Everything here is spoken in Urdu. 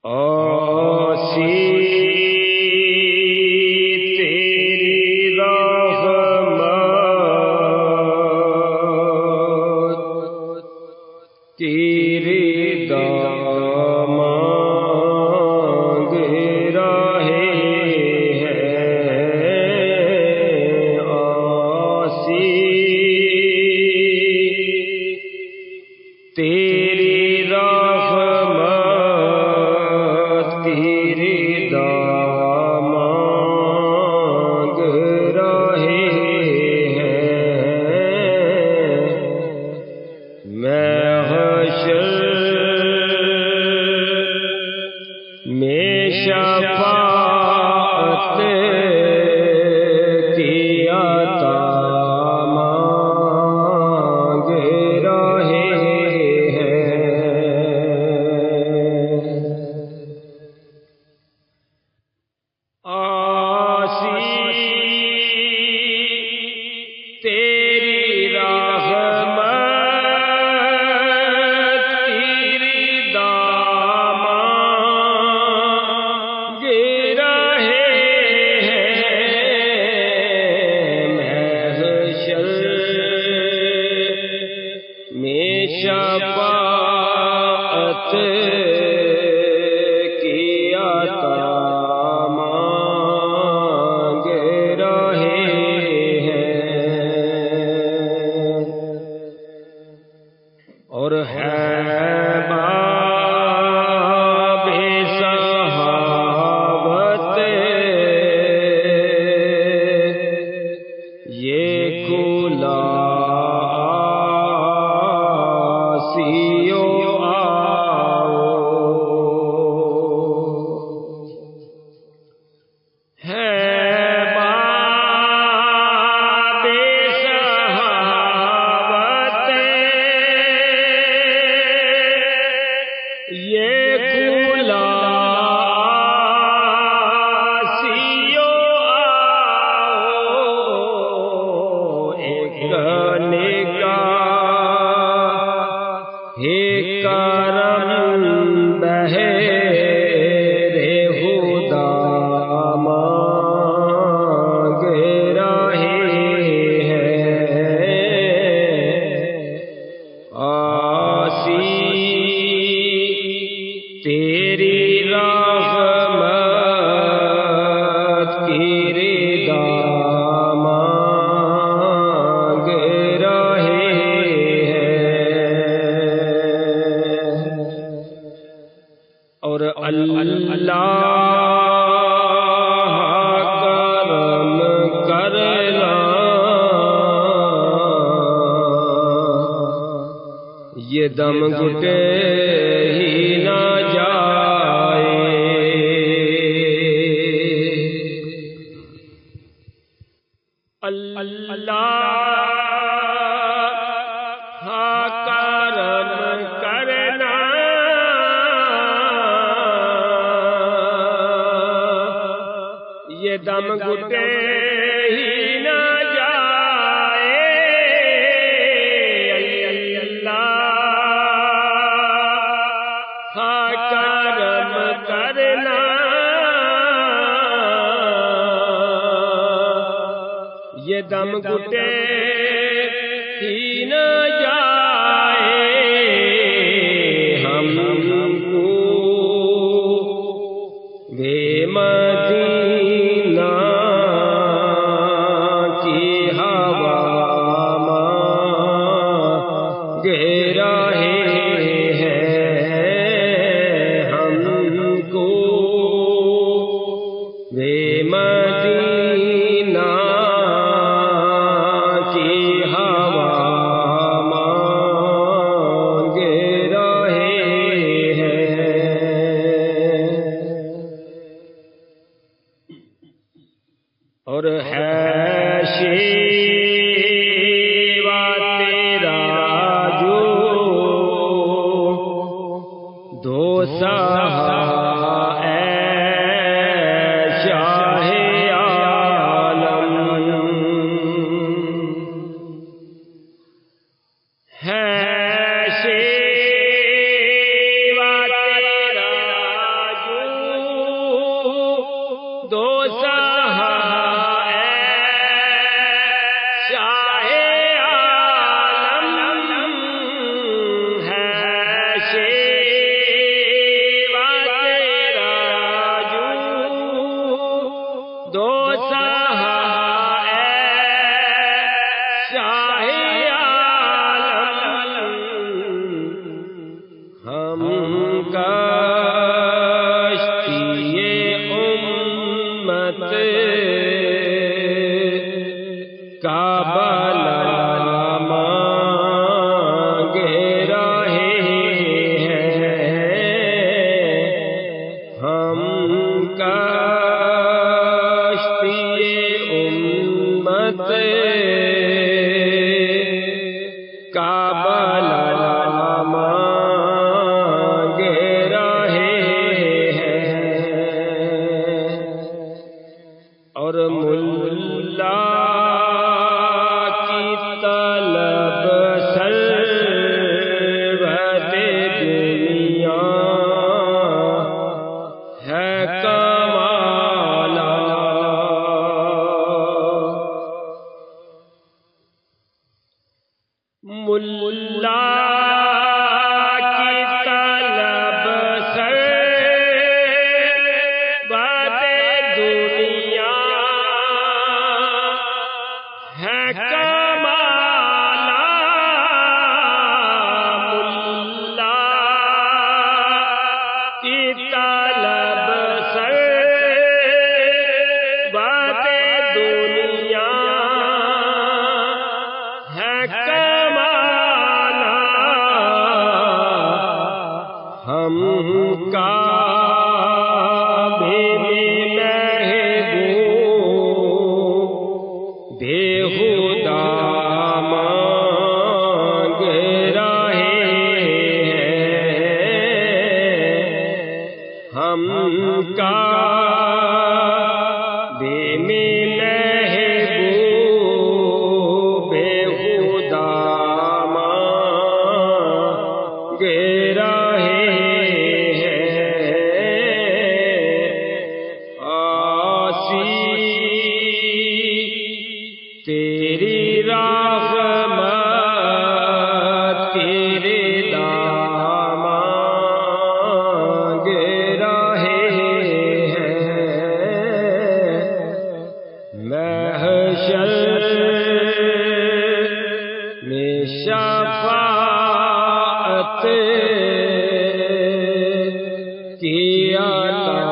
آسی تیری رحمت تیری دام مانگ رہے ہیں آسی تیری رحمت تیری دام مانگ رہے ہیں میں حشر میں شفاعت کی عطا مانگ رہے تیری رحمت تیری دام مانگ رہے ہیں محشر میں شفاعت کی عطا مانگ رہے اور ہے باب سخاوت یہ کھلا آسیو آؤ ہے یہ کھلا آسیو آؤ ایک نگاہ کرم بہر خدا مانگ رہے ہیں آسی تیری رحمت تیری دام مانگ رہے ہیں اور اللہ کرم کرنا یہ دم گھٹے ہی نہ جائے اللہ کرم کرنا یہ دم گھٹے ہی نہ جائے اللہ کرم کرنا یہ دم گھٹے ہی نہ جائے ہم کو بے مدینہ کی ہوا مانگ رہے ہیں ہم کو بے مدینہ کی ہوا مانگ رہے ہیں اور ہے شیوا تیرا جو دو سہا شاہ عالم ہے شیوا تیرا طلب سر بات دنیا ہے کمانا، ہم کعبے میں محبوب بےہودہ مانگ رہے ہیں، ہم کعبے میں محبوب بےہودہ مانگ رہے تیری رحمت تیرے دام مانگ رہے ہیں، محشر میں شفاعت کی عطا